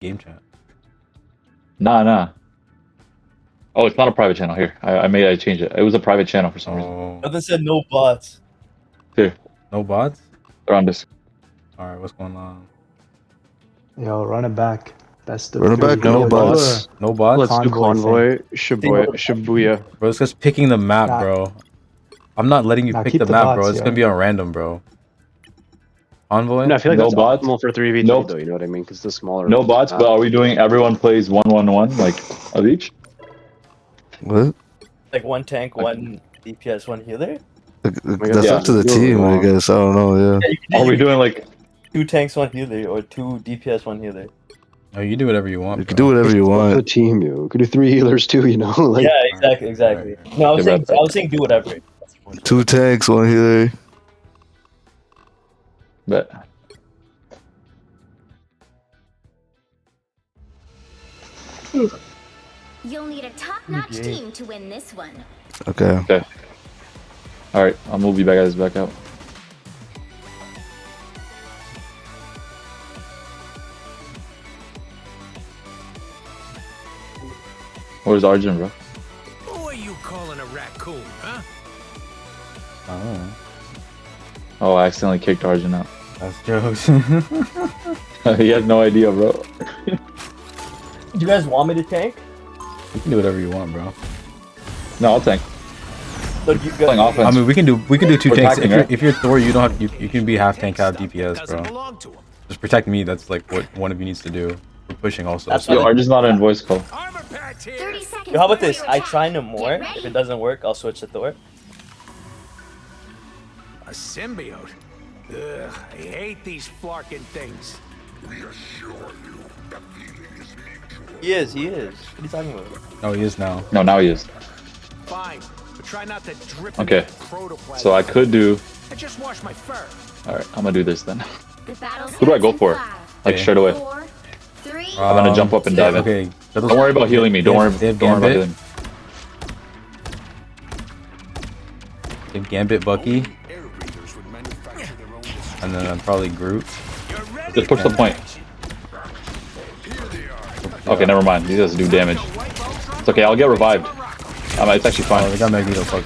Game chat. Nah. Oh, it's not a private channel. Here, I changed it. It was a private channel for some reason. Oh, Nothing said no bots. Here, no bots? they're on this. Alright, what's going on? Yo, run it back. Best of Run it three. back, no Yo, bots. No bots? Let's do Convoy convoy. Shibuya. Bro, it's just picking the map, Nah. bro. I'm not letting you Nah, pick keep the the map, bots, bro. It's yo. gonna be on random, bro. Envoy? No, I feel like No that's bots? optimal for 3v3 Nope. though, you know what I mean? Because the smaller... No bots, but are we doing everyone plays 1-1-1 like of each? What? Like one tank, one DPS, one healer. That's Yeah. up to the team, I guess. I don't know, yeah. Yeah, you can Are do we doing like? 2 tanks, 1 healer, or 2 DPS, 1 healer. Oh, you do whatever you want. You can bro. do whatever you The want. team, yo. We could do 3 healers too, you know? Like, Yeah, exactly. No, I was saying do whatever. 2 tanks, 1 healer. Bet. You'll need a top-notch team to win this one. Okay. All right, I'll move you guys back out. Where's Arjun, bro? Who are you calling a raccoon, huh? I don't know. Oh, I accidentally kicked Arjun out. That's jokes. He has no idea, bro. Do you guys want me to tank? You can do whatever you want, bro. No, I'll tank. Look, you Playing guys, offense. I mean, we can do 2 We're tanks. attacking, If you're Thor, you don't have you can be half tank, half DPS, Doesn't bro. belong to him. Just protect me. That's like what one of you needs to do. We're pushing also. That's so- Yo, Arjun's not in voice call. Armor patch here. 30 seconds. Yo, how about before this? you I attack. try no more. Get If it ready. doesn't work, I'll switch to Thor. A symbiote. Ugh, I hate these flarkin' things. He is. What are you talking about? Oh, he is now. No, now he is. Fine, but try not to drip Okay, into the protoplasm. So I could do. I just washed my fur. All right, I'm gonna do this then. The battle Who do I go starts in for? 5, Like Okay. straight away. 4, 3, I'm gonna jump up and dive in. Okay. Don't worry about healing me. Don't worry They have about Gambit. healing. They have Gambit, Bucky, and then probably Groot. You're ready. Just push the point. Okay, never mind. He doesn't do damage. It's okay. I'll get revived. It's actually Oh, they fine. got Magneto. Fuck.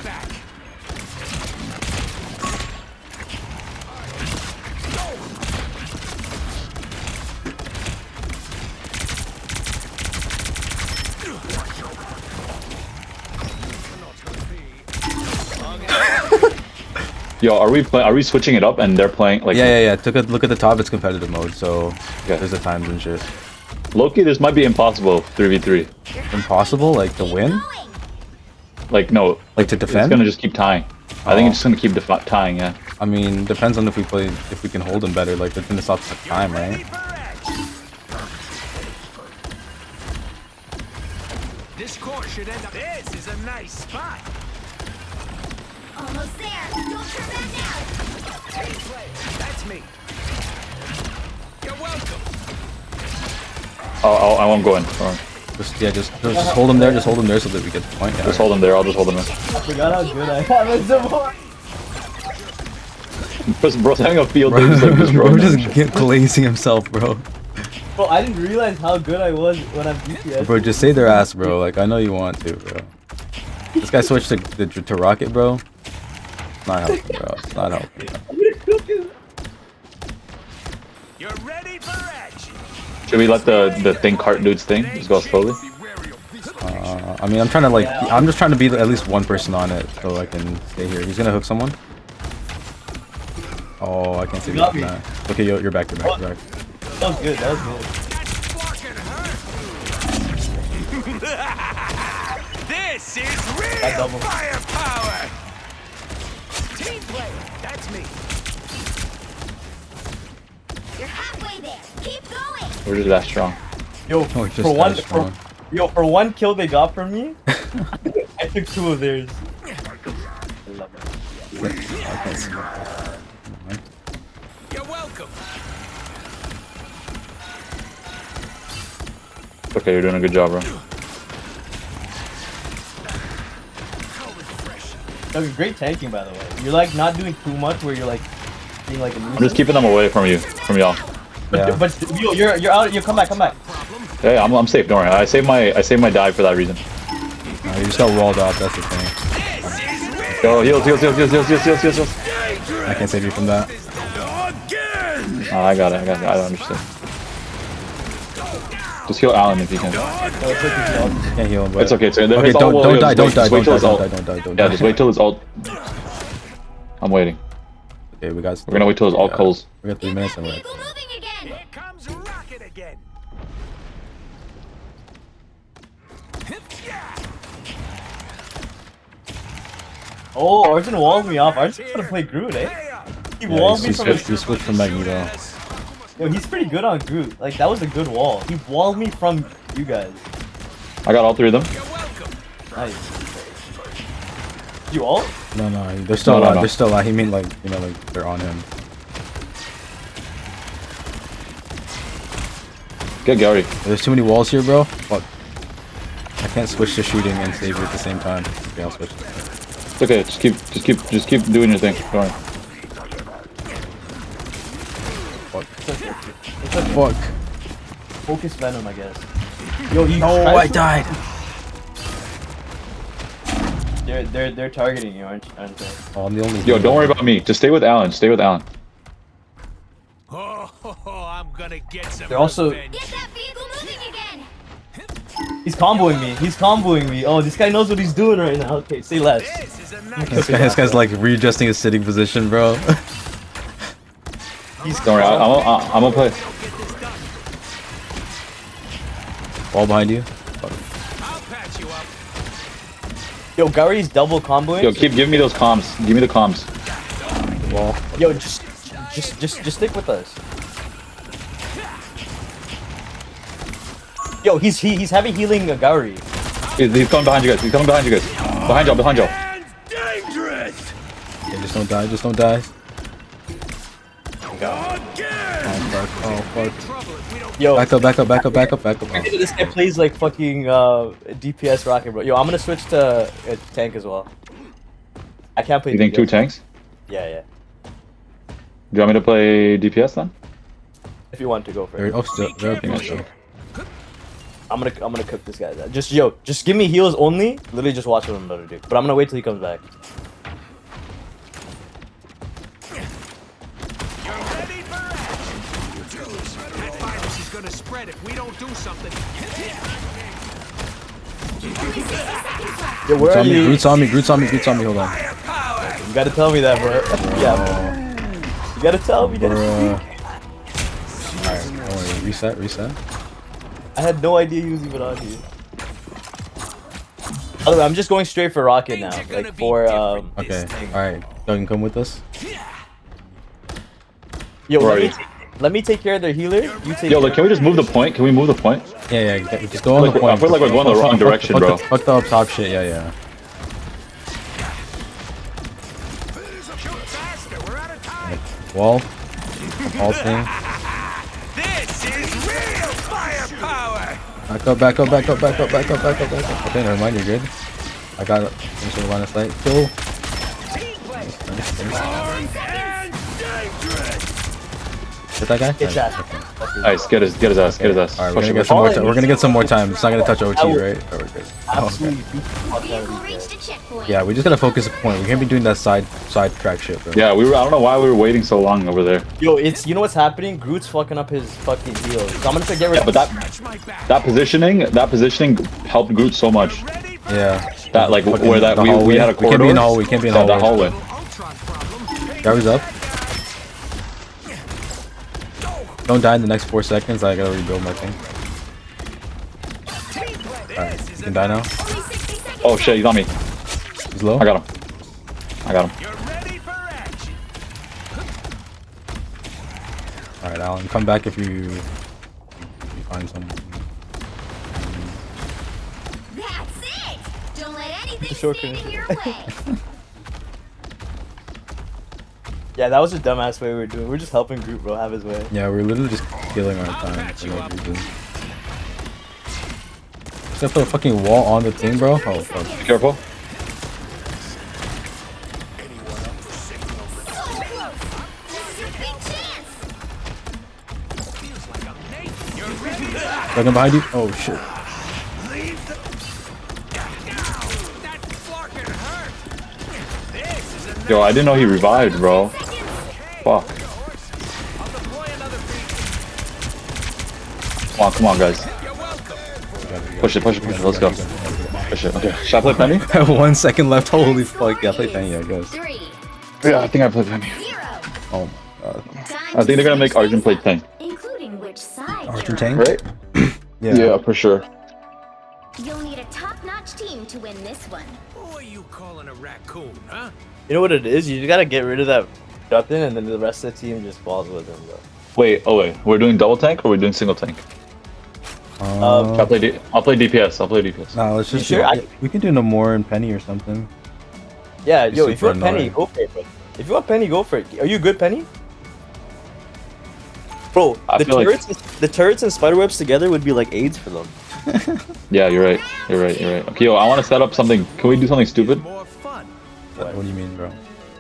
Yo, are we switching it up and they're playing like? Yeah. Took a look at the top. It's competitive mode, so Okay. there's the times and shit. Loki, this might be impossible 3v3. Impossible, like to win, Like no, like to it's defend. gonna just keep tying. I think it's just gonna keep tying. Yeah. I mean, depends on if we can hold them better. Like, they're gonna stop the time, right? This course should end up. This is a nice spot. almost there. Don't turn back now. That's me. You're welcome. Oh, I won't go in. Hold on. Just hold them there. Just hold them there so that we get the point. Yeah. Just hold him there. I'll just hold him there. I forgot how good I am at support. Bro's having a field day. Bro, Just like destroying bro just them. get glazing himself, bro. Bro, I didn't realize how good I was when I'm DPS. Bro, just say their ass, bro. Like, I know you want to, bro. This guy switched to Rocket, bro. It's not helping, bro. It's not helping. You're ready for action. Should we let the thing cart dudes thing just go slowly? I mean, I'm trying to like, I'm just trying to be at least one person on it so I can stay here. He's gonna hook someone. Oh, I can't see Got me. that. Okay, you're back. You're back. You're back. That was good. That's flarkin' hurt. This is real double. firepower. Team play. That's me. You're halfway there. Keep going. We're just that strong. Yo, Oh, just for one, that strong. for one kill they got from me, I took 2 of theirs. I can't see. You're welcome. Okay, you're doing a good job, bro. That was great tanking, by the way. You're like not doing too much where you're like being like a I'm just keeping them away from y'all. Yeah. But yo, you're out. You come back. Yeah, I'm safe. Don't worry. I saved my dive for that reason. Nah, you just got walled off. That's the thing. Yo, heals. I can't save you from that. Oh, I got it. I don't understand. Just heal Alan if you can. Can't heal him. But... It's okay. It's okay. Okay, His ult will don't heal. die. Just wait till his ult. Don't die. Yeah, just wait till his ult. I'm waiting. Okay, we're gonna wait till his ult calls. We got 3 minutes and we're. Vehicle moving again. Here comes Rocket again. Oh, Arjun walled me off. Arjun's gonna play Groot, eh? He Yeah, walled he me from switched from Magneto. Yo, he's pretty good on Groot. Like, that was a good wall. He walled me from you guys. I got all 3 of them. Nice. You all? No, they're still No, alive. no. They're still alive. He mean like like they're on him. Get Gary. There's too many walls here, bro. Fuck. I can't switch to shooting and save you at the same time. Okay, I'll switch. It's okay. Just keep doing your thing. Don't worry. Fuck. It's okay. Fuck. Focus Venom, I guess. Yo, he No, tried I to- died. They're targeting you, aren't they? Oh, I'm the only. Yo, don't worry about me. Just stay with Alan. Stay with Alan. Oh, I'm gonna get some They're also- revenge. Get that vehicle moving again. He's comboing me. He's comboing me. Oh, this guy knows what he's doing right now. Okay, say less. This is a nice This guy's like readjusting his sitting position, bro. He's Don't worry. I'm gonna play. get this done. Wall behind you. I'll patch you up. Yo, Gary's double comboing. Yo, keep giving me those comms. Give me the comms. Wall. Yo, just stick with us. Yo, he's heavy healing Gary. He's coming behind you guys. He's coming behind you guys. Behind y'all. Behind y'all. And dangerous. Okay, just don't die. Just don't die. Again. Oh fuck. Trouble if we don't Yo, Back up. Oh. this guy plays like fucking DPS rocket, bro. Yo, I'm gonna switch to tank as well. I can't play. You think DPS. 2 tanks? Yeah. Do you want me to play DPS then? If you want to go for it. Oh, still. They're I'm gonna cook this guy. Just give me heals only. Literally, just watch what I'm gonna do. But I'm gonna wait till he comes back. You're ready for action. That virus is gonna spread if we don't do something. Yo, where are you? Groot's on me. Hold on. Firepower. You gotta tell me that, bro. Yeah, bro. You gotta tell me that. Alright, don't worry. Reset. I had no idea he was even on here. By the way, I'm just going straight for rocket now. Like for Okay. Alright. Doug, come with us. Yo, Where are you? let me take care of their healer. You take. Yo, care. look, can we just move the point? Can we move the point? Yeah. Just go on the point. I feel like we're going the wrong direction, bro. Fuck the up top shit. Yeah. Shoot faster. We're out of time. Wall. All thing. This is real firepower. Back up. Okay, never mind. You're good. I got it. Finish the line of sight. Kill. And dangerous. Hit that guy. Get that. Nice. Get his ass. Get his ass. Alright, we're Push gonna him. get some more time. We're gonna get some more time. It's not gonna touch OT, I will- right? Oh, we're good. Absolutely beat the fuck out Vehicle of these reached guys. a checkpoint. Yeah, we just gotta focus a point. We can't be doing that side track shit, bro. Yeah, I don't know why we were waiting so long over there. Yo, you know what's happening? Groot's fucking up his fucking heals. So I'm gonna try to get rid Yeah, of but Scratch my back. that positioning helped Groot so much. Ready for Yeah. That like Fucking where that the we hallway. had a We can't corridor. be in the hallway. We can't be in the Yeah, that hallway. hallway. Ultron problem. Gary's up. Don't die in the next 4 seconds. I gotta rebuild my thing. Alright, you can die now. Only 60 seconds. Oh shit, he's on me. He's low. I got him. You're ready for action. Alright, Alan, come back if you find someone. That's it. Don't let anything short stand in finish. your way. Yeah, that was a dumbass way we were doing. We're just helping Groot, bro, have his way. Yeah, we're literally just killing our time for no reason. Just gotta put a fucking wall on the thing, bro. Oh fuck. Be careful. So close. This is your big chance. Feels like I'm naked. You're ready for action. Dragon behind you. Oh shit. That fucking hurt. This is a Yo, I didn't know he revived, bro. Fuck. I'll deploy another beacon. Come on, guys. You're welcome. Push it. Let's go. Push it. Okay. Should I play Penny? 1 second left. Holy fuck. Yeah, play Penny, I guess. 3, Yeah, I think I play Penny. 0. Oh my god. I think they're gonna make Arjun play tank, Including which side. Archer you're on. tank? right? Yeah. for sure. You'll need a top-notch team to win this one. Who are you calling a raccoon, huh? You know what it is? You just gotta get rid of that Justin, and then the rest of the team just falls with him, bro. Wait, we're doing double tank or we're doing single tank? I'll play DPS. Nah, let's just You sure? we can do no more in Penny or something. Yeah, He's yo, if you super want Penny, annoying. go for it, bro. If you want Penny, go for it. Are you good, Penny? Bro, I the feel like- turrets and spiderwebs together would be like AIDS for them. Yeah, you're right. Okay, yo, I want to set up something. Can we do something stupid? More fun. What do you mean, bro?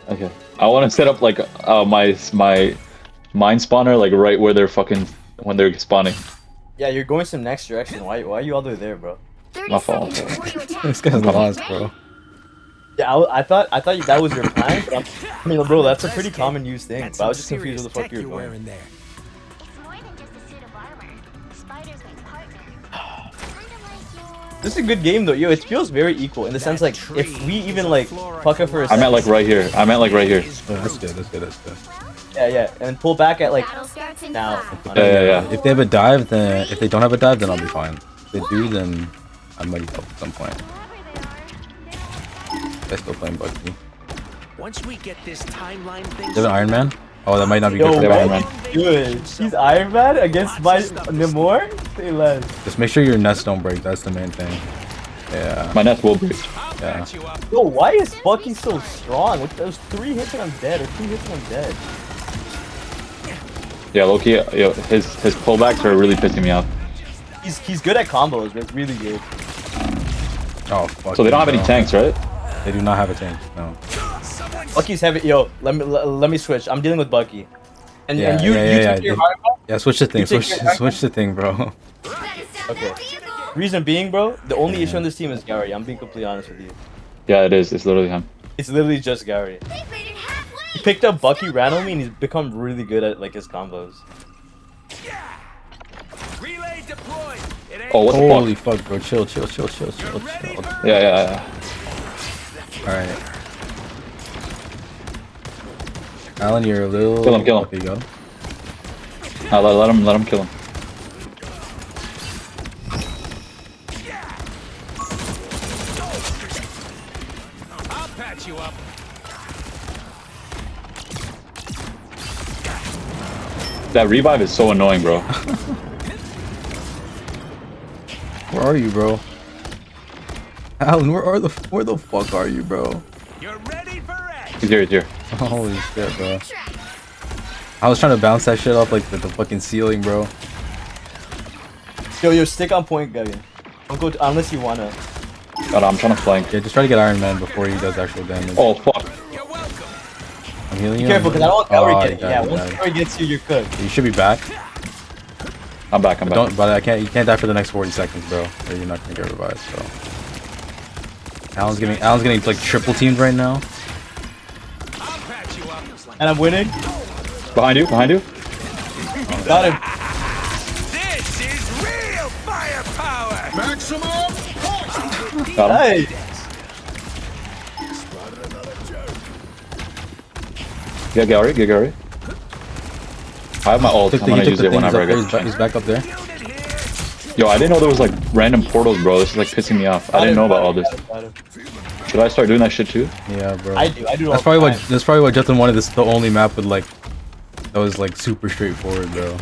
Okay. I want to set up like my mine spawner like right where they're when they're spawning. Yeah, you're going some next direction. Why are you all the way there, bro? 30 My fault. seconds before you attack. This guy's lost, bro. Yeah, I thought that was your plan, but I mean, bro, that's a pretty common used thing. That's But I was some just confused what the serious fuck tech you were you're doing. wearing there. It's more than just a suit of armor. Spiders make partners. Kinda like your... This is a good game though, yo. It feels very equal in the sense like if we even like pucker for a I second, meant like right here. Oh, that's good. yeah, and pull back at like Battle starts in now. 5. Yeah. If they have a dive, then if they don't have a dive, then I'll be fine. If they do, then I might help at some point. They're still playing Bugsy. Once we get this timeline thing. You have an Iron Man? Oh, that might not be Yo, good for Yeah, them. man. Dude, he's Iron Man against my Namor? Say less. Just make sure your nets don't break. That's the main thing. Yeah. My nets will break. I'll Yeah. patch you up. Yo, why is Bucky so strong? With those 3 hits and I'm dead, or 2 hits and I'm dead. Yeah, Loki. Yo, his pullbacks are really pissing me off. He's good at combos, but really good. Oh, fuck. So they don't have any bro. tanks, right? They do not have a tank. No. Bucky's heavy. Yo, let me switch. I'm dealing with Bucky. And Yeah, you yeah. take your Iron Man? Yeah, switch the thing. You take Switch, your- switch the thing, bro. Better stop Okay. that vehicle. Reason being, bro, the only issue on this team is Gary. I'm being completely honest with you. Yeah, it is. It's literally him. It's literally just Gary. They made it halfway. He picked up Bucky randomly and he's become really good at like his combos. Relay deployed. It ain't Oh, what the Holy fuck? fuck, bro. Chill. ready for Yeah. Alright. Alan, you're a little... Kill him, kill him. Okay, you got him. Let him kill him. I'll patch you up. That revive is so annoying, bro. Where are you, bro? Alan, where the fuck are you, bro? You're ready for action. He's here. Holy shit, bro. I was trying to bounce that shit off like the fucking ceiling, bro. Yo, stick on point, Gary. Don't go unless you wanna. God, I'm trying to flank. Yeah, just try to get Iron Man before he does actual damage. Oh, fuck. You're welcome. I'm healing Be you. careful, because I don't want Gary Oh, getting. you Yeah, got it, once Gary gets you, you're cooked. You should be back. I'm back. But don't. But I can't. You can't die for the next 40 seconds, bro. Or you're not gonna get revived. So. Alan's getting like triple teamed right now. I'll patch you up. And I'm winning. Behind you. Got him. This is real firepower. Got him. Hey. Get Gary. I have my ult. I'm gonna use it whenever I get. He's back up there. Yo, I didn't know there was like random portals, bro. This is like pissing me off. I didn't know about all this. Got him. Should I start doing that shit too? Yeah, bro. I do. All That's the time. probably why Justin wanted this the only map with like that was like super straightforward, bro.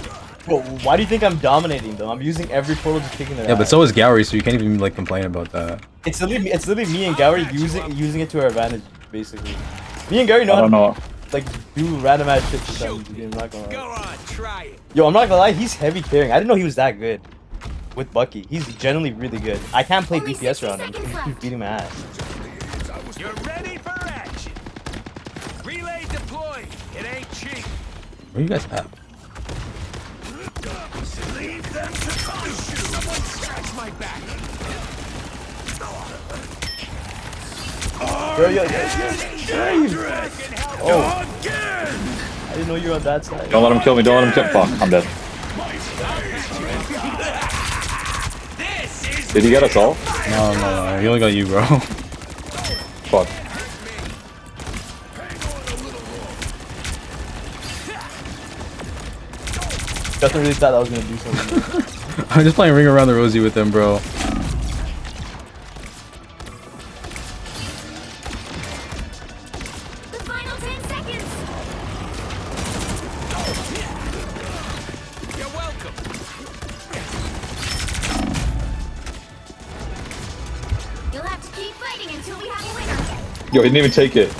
Bro, why do you think I'm dominating though? I'm using every portal just kicking it Yeah, out. but so is Gary, so you can't even like complain about that. It's literally me and Gary using it to our advantage, basically. Me and Gary know I how don't to know. like do random ass shit sometimes. I'm not gonna Go lie. on, try it. Yo, I'm not gonna lie, he's heavy carrying. I didn't know he was that good with Bucky. He's genuinely really good. I can't play Only DPS 60 around him. seconds He's left. beating my ass. You're ready for action. Relay deployed. It ain't cheap. What do you guys have? Leave them to punish you. Someone scratch my back. Oh, I didn't know you were on that side. Don't let him kill me. Don't let him kill. Fuck, I'm dead. Did he get us all? No, he only got you, bro. Fuck. Justin really thought I was gonna do something. I'm just playing Ring Around the Rosie with him, bro. The final 10 seconds. You're welcome. You'll have to keep fighting until we have a winner. Yo, he didn't even take it.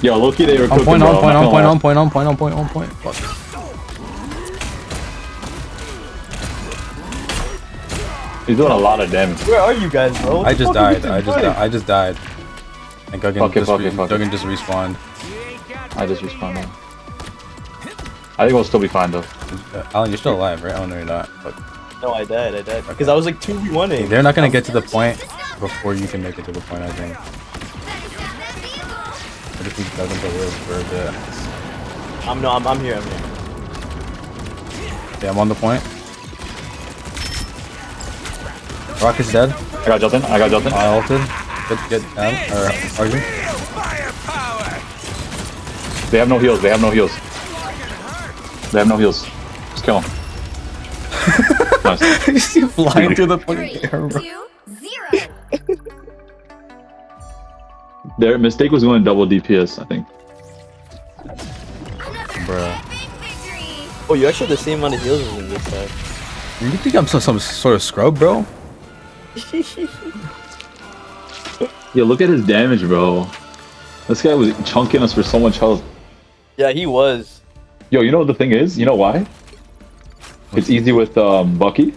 Yo, Loki, they were On cooking, point, bro. on point, I'm on not point, gonna on point, on point, on point, on point. Fuck. lie. He's doing a lot of damage. Where are you guys, bro? What I the just fuck are you died. doing? I just died. And Guggen Fuck it, just, fuck it, fuck it. Guggen just respawned. I just respawned now. I think we'll still be fine, though. Alan, you're still alive, right? Oh no, you're not. Fuck. No, I died. Because I was like 2v1ing. They're not gonna get to the point before you can make it to the point, I think. I just need Guggen to live for a bit. I'm here. Yeah, I'm on the point. Rock is dead. I got Justin. I got Justin. I ulted. Get down. Or Arjun. They have no heals. They have no heals. They have no heals. Just kill him. Nice. You see him flying through the 3, fucking air, bro. 2, 0. Their mistake was going double DPS, I think. Bruh. Big victory. Oh, you actually have the same amount of heals as me this time. You think I'm some sort of scrub, bro? Yo, look at his damage, bro. This guy was chunking us for so much health. Yeah, he was. Yo, you know what the thing is? You know why? It's easy with Bucky.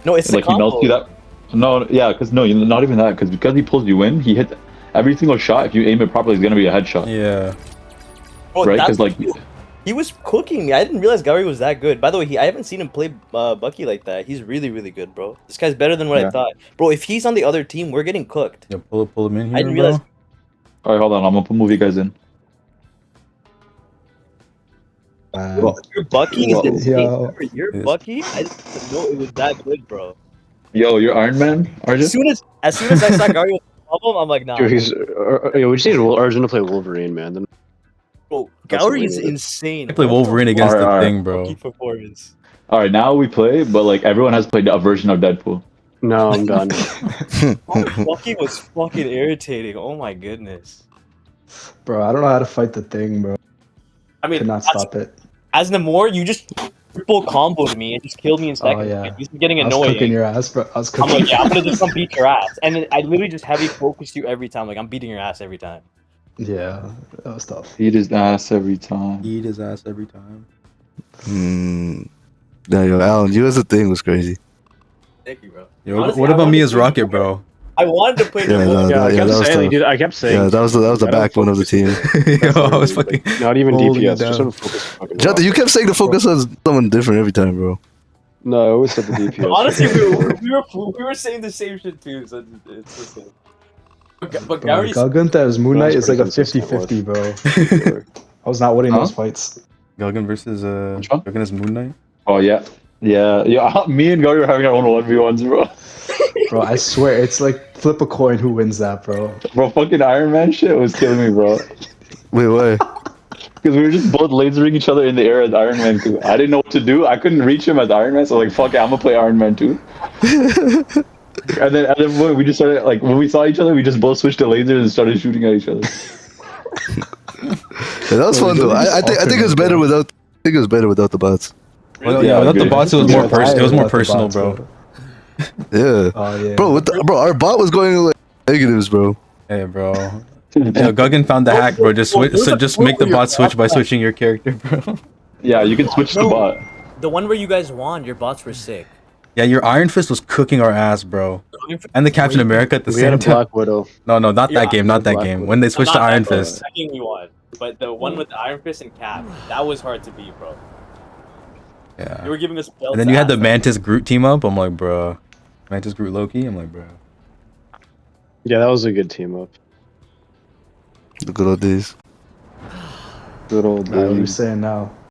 No, it's Like the he melts combo. you that. No, yeah, because no, not even that. Because he pulls you in, he hit every single shot. If you aim it properly, it's gonna be a headshot, Yeah. Bro, right? that's- Because like, he was cooking me. I didn't realize Gary was that good. By the way, I haven't seen him play Bucky like that. He's really, really good, bro. This guy's better than what I Yeah. thought. Bro, if he's on the other team, we're getting cooked. Yeah, pull him in here, I didn't bro. realize- all right, hold on, I'm gonna move you guys in. Your Bucky is Whoa. insane. Yo. Your Yes. Bucky, I didn't know it was that good, bro. Yo, you're Iron Man, Arjun? As soon as I saw Gary with the problem, I'm like, nah. Dude, we just need Arjun to play Wolverine, man. Then Bro, That's Gary is what it is. insane. I play Wolverine against the Alright, thing, bro. Bucky performance. All right, now we play, but like everyone has played a version of Deadpool. no, I'm done. Bucky was fucking irritating. Oh my goodness. Bro, I don't know how to fight the thing, bro. I mean, Could not stop it. as Namor, you just triple comboed me and just killed me in seconds. yeah. Like, this is getting I was annoying. cooking your ass, bro. I was I'm cooking. like, yeah, I'm gonna just come beat your ass. And then I literally just heavy focus you every time. Like, I'm beating your ass every time. Yeah, that was tough. Eat his ass every time. Eat his ass every time. Yeah, yo, Alan, you as a thing was crazy. Thank you, bro. Yo, Honestly, what I about wanted me to as play- Rocket, bro? I wanted to play Yeah, Namor. no, Yeah, I yeah, kept that was saying, tough. dude. I kept saying. Yeah, that was the I don't backbone of the team. Yo, I was fucking. Not even holding it DPS. Just down. sort of focus. Fucking Jonathan, you kept saying to focus on someone different every time, bro. No, I always said the DPS. Honestly, we were saying the same shit too. So it's okay. But Bro, Gary's Galgunta's Moon Knight That's is like a pretty consistent 50-50, bro. I was not winning Huh? those fights. Guggen versus Which one? Guggen is Moon Knight. Oh yeah, yeah. Me and Gary were having our own 1v1s, bro. Bro, I swear, it's like flip a coin who wins that, bro. Bro, fucking Iron Man shit was killing me, bro. Wait, why? Because we were just both lasering each other in the air as Iron Man. Cause I didn't know what to do. I couldn't reach him as Iron Man, so like, fuck it, I'm gonna play Iron Man too. and then when we just started, like, when we saw each other, we just both switched to lasers and started shooting at each other. Yeah, that was Bro, fun though. I think it was better without. I think it was better without the bots. Well, Yeah, yeah, without the agreed. bots, it was more Yeah, it was I more love the personal, bots, bro. Yeah, Oh, yeah. bro, our bot was going like negatives, bro. Hey, bro. Yo, Guggen found the hack, bro. Just switch, so just make the bot switch by switching your character, bro. Yeah, you can switch the bot. the one where you guys won. Your bots were sick. Yeah, your Iron Fist was cooking our ass, bro. And the Captain America at the We had same a time. Black Widow. No, not Yeah, that game, not that Black game. Widow. When they switched to Not Iron that, bro. Fist. That game you won. but the one with the Iron Fist and Cap, that was hard to beat, bro. Yeah. You were giving us belts. And then you had the ass, like- Mantis Groot team up. I'm like, bro. Mantis Groot Loki. I'm like, bro. Yeah, that was a good team up. The good old days. Good old What are you days. saying now?